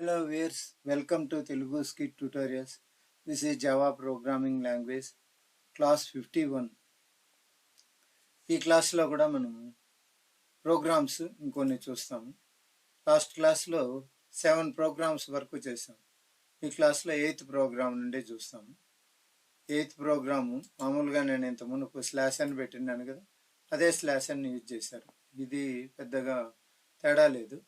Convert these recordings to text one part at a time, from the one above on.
Hello viewers, welcome to Telugu Scit tutorials. This is Java programming language class 51. ఈ క్లాస్లో కూడా మనం programmes ఇంకొన్ని చూస్తాము. లాస్ట్ క్లాస్లో 7 ప్రోగ్రామ్స్ వరకు చేసాం. ఈ క్లాస్లో 8th ప్రోగ్రామ్ నుండి చూస్తాము. 8th ప్రోగ్రాము మామూలుగా నేను ఇంత మునుపు స్లాష్ అని పెట్టినాను కదా, అదే స్లాష్ అని యూజ్ చేశారు. ఇది పెద్దగా తేడా లేదు.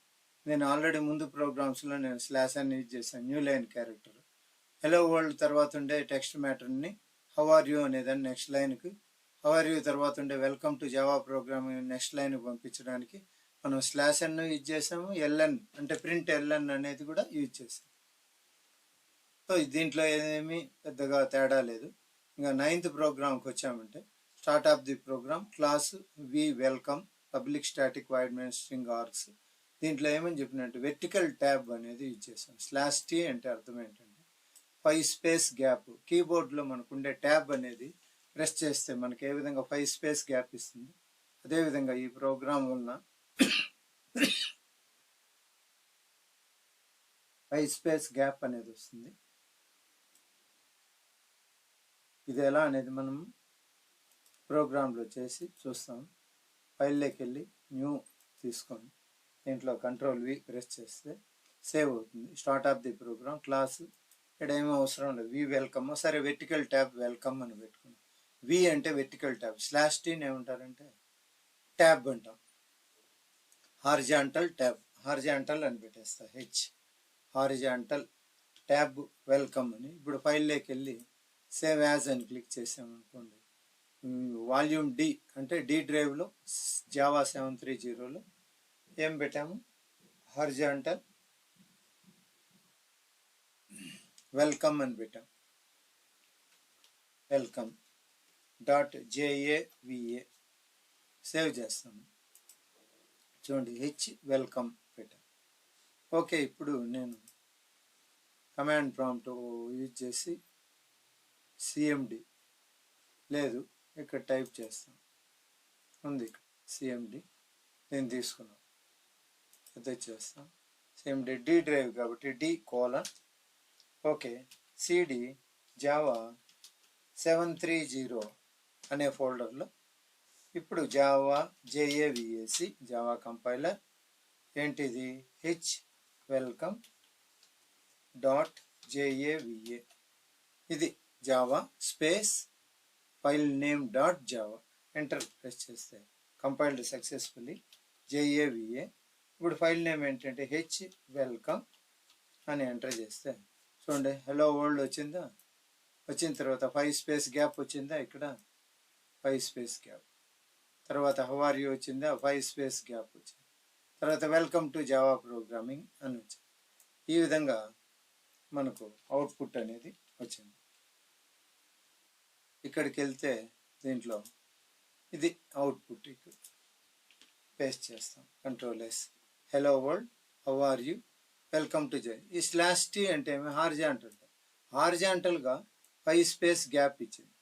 నేను ఆల్రెడీ ముందు ప్రోగ్రామ్స్లో నేను స్లాష్ అని యూజ్ చేశాను. New line character hello world తర్వాత ఉండే టెక్స్ట్ మ్యాటర్ని హౌ ఆర్ యూ అనేదాన్ని నెక్స్ట్ లైన్కి, హౌ ఆర్ యూ తర్వాత ఉండే welcome to Java programming next లైన్కి పంపించడానికి మనం స్లాష్ అన్ యూజ్ చేసాము. ఎల్ఎన్ అంటే ప్రింట్ ఎల్ఎన్ అనేది కూడా యూజ్ చేసాము. సో దీంట్లో ఏమీ పెద్దగా తేడా లేదు. ఇంకా 9th ప్రోగ్రామ్కి వచ్చామంటే start of the program class V welcome public static void main string args. దీంట్లో ఏమని చెప్పినట్టు వెర్టికల్ ట్యాబ్ అనేది యూజ్ చేసాం. స్లాష్ టీ అంటే అర్థం ఏంటంటే 5 స్పేస్ గ్యాప్. కీబోర్డ్లో మనకు ఉండే ట్యాబ్ అనేది ప్రెస్ చేస్తే మనకి ఏ విధంగా 5 స్పేస్ గ్యాప్ ఇస్తుంది, అదేవిధంగా ఈ ప్రోగ్రామ్ ఉన్న 5 స్పేస్ గ్యాప్ అనేది వస్తుంది. ఇది ఎలా అనేది మనం ప్రోగ్రాంలో చేసి చూస్తాం. ఫైల్లోకి వెళ్ళి న్యూ తీసుకొని దీంట్లో కంట్రోల్ వి ప్రెస్ చేస్తే సేవ్ అవుతుంది. Start of the program class ఇక్కడ ఏమీ అవసరం లేదు. వి వెల్కమ్, సరే వెర్టికల్ ట్యాబ్ వెల్కమ్ అని పెట్టుకున్నాం. వి అంటే వెర్టికల్ ట్యాబ్, స్లాష్ టీని ఏమంటారంటే ట్యాబ్ అంటాం. హారిజాంటల్ ట్యాబ్, హారిజాంటల్ అని పెట్టేస్తా, హెచ్ హారిజాంటల్ ట్యాబ్ వెల్కమ్ అని. ఇప్పుడు ఫైల్లోకి వెళ్ళి సేవ్ యాజ్ అని క్లిక్ చేసామనుకోండి, వాల్యూమ్ డి అంటే డి డ్రైవ్లో జావా 730లో ఏం పెట్టాము, హారిజాంటల్ వెల్కమ్ అని పెట్టాం. వెల్కమ్ .java సేవ్ చేస్తాము. చూడండి హెచ్ వెల్కమ్ పెట్టాం. ఓకే, ఇప్పుడు నేను కమాండ్ ప్రాంప్ట్ యూజ్ చేసి సిఎండి లేదు ఇక్కడ టైప్ చేస్తాం, ఉంది ఇక్కడ సిఎండి, నేను తీసుకున్నాం, అది చేస్తాం. సిఎండి డి డ్రైవ్ కాబట్టి D colon, okay, CD Java 730 అనే ఫోల్డర్లో ఇప్పుడు జావా జేఏవిఏసి జావా కంపైలర్ ఏంటిది హెచ్ వెల్కమ్ .java, ఇది Java space file name .java. Enter press చేస్తే కంపైల్డ్ సక్సెస్ఫుల్లీ జేఏవిఏ. ఇప్పుడు ఫైల్ నేమ్ ఏంటంటే హెచ్ వెల్కమ్ అని ఎంటర్ చేస్తే చూడండి హలో వరల్డ్ వచ్చిందా. వచ్చిన తర్వాత 5 స్పేస్ గ్యాప్ వచ్చిందా, ఇక్కడ 5 స్పేస్ గ్యాప్. తర్వాత హౌ ఆర్ యూ వచ్చిందా, 5 స్పేస్ గ్యాప్ వచ్చింది. తర్వాత వెల్కమ్ టు జావా ప్రోగ్రామింగ్ అని వచ్చింది. ఈ విధంగా మనకు అవుట్పుట్ అనేది వచ్చింది. ఇక్కడికి వెళ్తే దీంట్లో ఇది అవుట్పుట్ ఇక్కడ పేస్ట్ చేస్తాం. Control S, hello world how are you welcome to జై. ఈ స్లాష్ టీ అంటే ఏమి హారిజాంటల్, హారిజాంటల్గా 5 స్పేస్ గ్యాప్ ఇచ్చింది.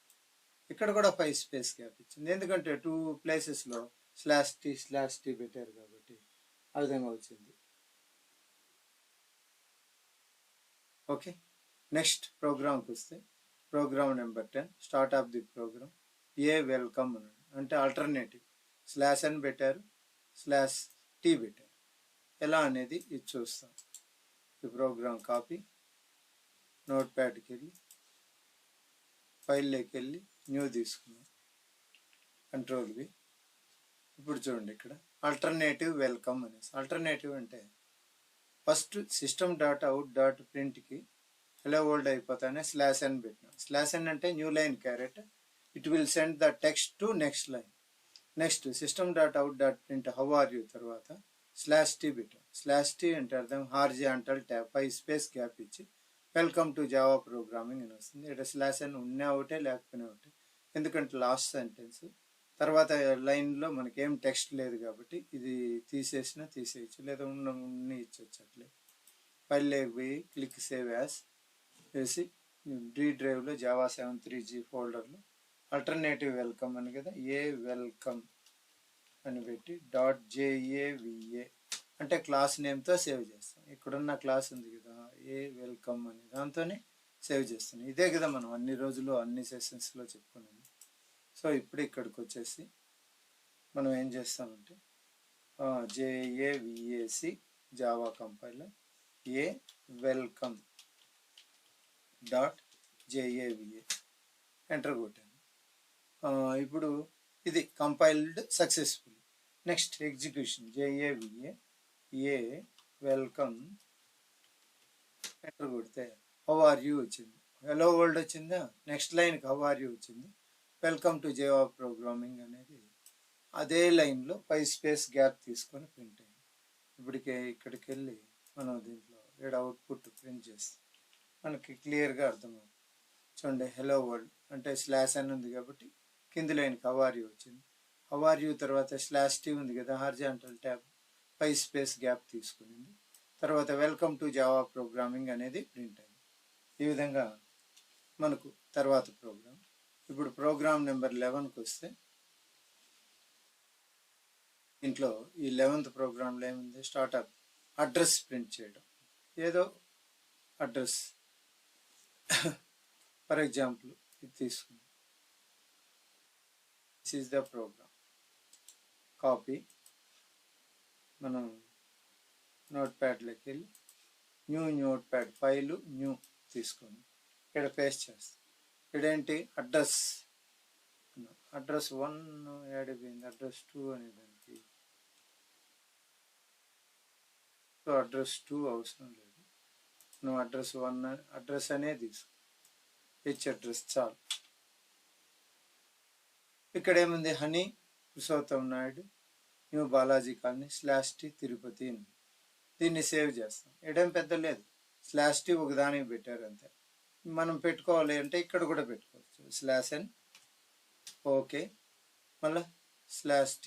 ఇక్కడ కూడా 5 స్పేస్ గ్యాప్ ఇచ్చింది, ఎందుకంటే 2 ప్లేసెస్లో స్లాష్ టీ పెట్టారు కాబట్టి ఆ విధంగా వచ్చింది. ఓకే, నెక్స్ట్ ప్రోగ్రామ్కి వస్తే program number 10 start of the program A welcome అన్నాడు అంటే ఆల్టర్నేటివ్ స్లాష్ అని పెట్టారు, స్లాష్ టీ పెట్టారు. ఎలా అనేది ఇది చూస్తాం. ఈ ప్రోగ్రామ్ కాపీ, నోట్ ప్యాడ్కి వెళ్ళి ఫైల్లోకి వెళ్ళి న్యూ తీసుకున్నాం, కంట్రోల్ వి. ఇప్పుడు చూడండి ఇక్కడ ఆల్టర్నేటివ్ వెల్కమ్ అనేసి. ఆల్టర్నేటివ్ అంటే ఫస్ట్ system.out.printకి హలో వరల్డ్ అయిపోతానే స్లాష్ అని పెట్టినాం. స్లాష్ అని అంటే new line caret, it will send the text to next line. Next system.out.print how are you తర్వాత స్లాష్ టీ పెట్టాం. స్లాష్ టీ అంటే అర్థం హారిజాంటల్ ట్యాబ్ 5 స్పేస్ గ్యాప్ ఇచ్చి వెల్కమ్ టు జావా ప్రోగ్రామింగ్ అని వస్తుంది. ఇక్కడ స్లాష్ అని ఉన్నా ఒకటే లేకపోయినా ఒకటే, ఎందుకంటే లాస్ట్ సెంటెన్స్. తర్వాత లైన్లో మనకి ఏం టెక్స్ట్ లేదు కాబట్టి ఇది తీసేసినా తీసేయచ్చు, లేదా ఉన్ని ఇచ్చవచ్చు. అట్లే ఫైల్లోకి పోయి క్లిక్ సేవ్ యాజ్ వేసి డి డ్రైవ్లో జావా 730 ఫోల్డర్లో ఆల్టర్నేటివ్ వెల్కమ్ అని కదా, ఏ వెల్కమ్ అని పెట్టి .java అంటే క్లాస్ నేమ్తో సేవ్ చేస్తాం. ఇక్కడున్న క్లాస్ ఉంది కదా, ఏ వెల్కమ్ అని, దాంతోనే సేవ్ చేస్తాను. ఇదే కదా మనం అన్ని రోజులు అన్ని సెషన్స్లో చెప్పుకున్నాము. సో ఇప్పుడు ఇక్కడికి వచ్చేసి మనం ఏం చేస్తామంటే JAVAC జావా కంపైలర్ ఏ వెల్కమ్ .java ఎంటర్ కొట్టాను. ఇప్పుడు ఇది compiled successful. Next execution JAVA ఏ వెల్కమ్ ఎంటర్ కొడితే హౌ ఆర్ యూ వచ్చింది, హలో వరల్డ్ వచ్చిందా. నెక్స్ట్ లైన్కి హౌ ఆర్ యూ వచ్చింది. వెల్కమ్ టు జావా ప్రోగ్రామింగ్ అనేది అదే లైన్లో 5 స్పేస్ గ్యాప్ తీసుకొని ప్రింట్ అయింది. ఇక్కడికి వెళ్ళి మనం దీంట్లో ఏడు అవుట్పుట్ ప్రింట్ చేస్తాం. మనకి క్లియర్గా అర్థమవుతుంది. చూడండి, హలో వరల్డ్ అంటే స్లాష్ అని ఉంది కాబట్టి కింది లైన్కి హౌ ఆర్ యూ వచ్చింది. హౌ ఆర్ యూ తర్వాత /T ఉంది కదా, హారిజాంటల్ ట్యాబ్ 5 స్పేస్ గ్యాప్ తీసుకునింది. తర్వాత వెల్కమ్ టు జావా ప్రోగ్రామింగ్ అనేది ప్రింట్ అయింది. ఈ విధంగా మనకు తర్వాత ప్రోగ్రామ్. ఇప్పుడు ప్రోగ్రామ్ నెంబర్ 11కి వస్తే ఇంట్లో ఈ 11th ప్రోగ్రాంలో ఏముంది, స్టార్ట్అప్ అడ్రస్ ప్రింట్ చేయడం. ఏదో అడ్రస్ ఫర్ ఎగ్జాంపుల్ ఇది తీసుకుందాం. This is the program. Copy మనం నోట్ ప్యాడ్లోకి వెళ్ళి new notepad file new తీసుకొని ఇక్కడ పేస్ట్ చేస్తాం. ఇక్కడేంటి అడ్రస్ 1 యాడ్ అయిపోయింది, అడ్రస్ 2 అనే దానికి. సో అడ్రస్ 2 అవసరం లేదు, నువ్వు అడ్రస్ 1 అడ్రస్ అనే తీసుకో, హెచ్ అడ్రస్ చాలు. ఇక్కడ ఏముంది, honey Purushottam Naidu new Balaji colony /T Tirupati. దీన్ని సేవ్ చేస్తాం. ఎడేం పెద్ద లేదు, /T ఒకదానికి పెట్టారు అంతే. మనం పెట్టుకోవాలి అంటే ఇక్కడ కూడా పెట్టుకోవచ్చు, /N ఓకే, మళ్ళీ /T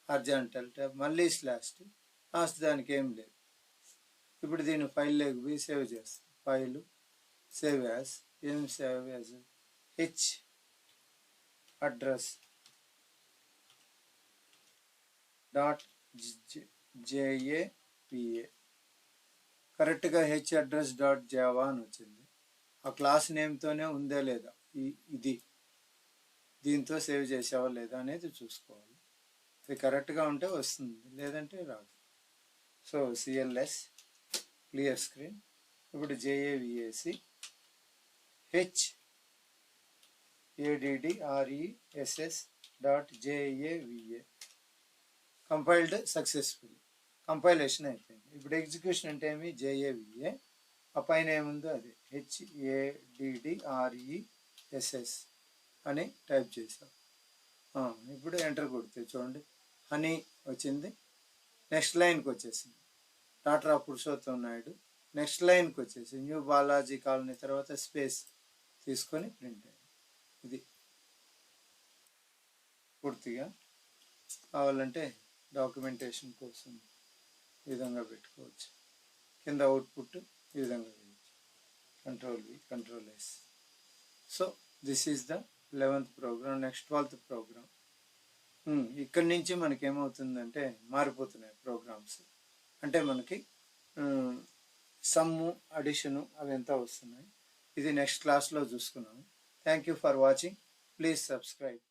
హారిజాంటల్ ట్యాబ్ మళ్ళీ /T లాస్ట్ దానికి ఏం లేదు. ఇప్పుడు దీన్ని ఫైల్లోకి పోయి సేవ్ చేస్తాం. ఫైలు సేవ్ యాజ్, ఏం save as, H address .java. కరెక్ట్గా హెచ్ అడ్రస్ .java అని వచ్చింది. ఆ క్లాస్ నేమ్తోనే ఉందే లేదా, ఇది దీంతో సేవ్ చేసావా లేదా అనేది చూసుకోవాలి. అది కరెక్ట్గా ఉంటే వస్తుంది, లేదంటే రాదు. So CLS clear screen. ఇప్పుడు JAVAC HADDRESS.java compiled successful. Compilation అయిపోయింది. ఇప్పుడు ఎగ్జిక్యూషన్ అంటే ఏమి, JAVA ఆ పైన ఏముందో అది HADDRESS అని టైప్ చేసాం. ఇప్పుడు ఎంటర్ కొడితే చూడండి, హనీ వచ్చింది. నెక్స్ట్ లైన్కి వచ్చేసింది డాక్టర్ పురుషోత్తం నాయుడు. నెక్స్ట్ లైన్కి వచ్చేసి న్యూ బాలాజీ కాలనీ తర్వాత స్పేస్ తీసుకొని ప్రింట్ అయ్యింది. ఇది పూర్తిగా కావాలంటే డాక్యుమెంటేషన్ కోసం ఈ విధంగా పెట్టుకోవచ్చు. కింద అవుట్పుట్ ఈ విధంగా వేయచ్చు, Ctrl+V Ctrl+S. So this is the 11th program. Next 12th program. ఇక్కడి నుంచి మనకి ఏమవుతుందంటే మారిపోతున్నాయి ప్రోగ్రామ్స్. అంటే మనకి సమ్ము అడిషను అవి ఎంత వస్తున్నాయి. ఇది నెక్స్ట్ క్లాస్లో చూసుకున్నాము. Thank you for watching. Please subscribe.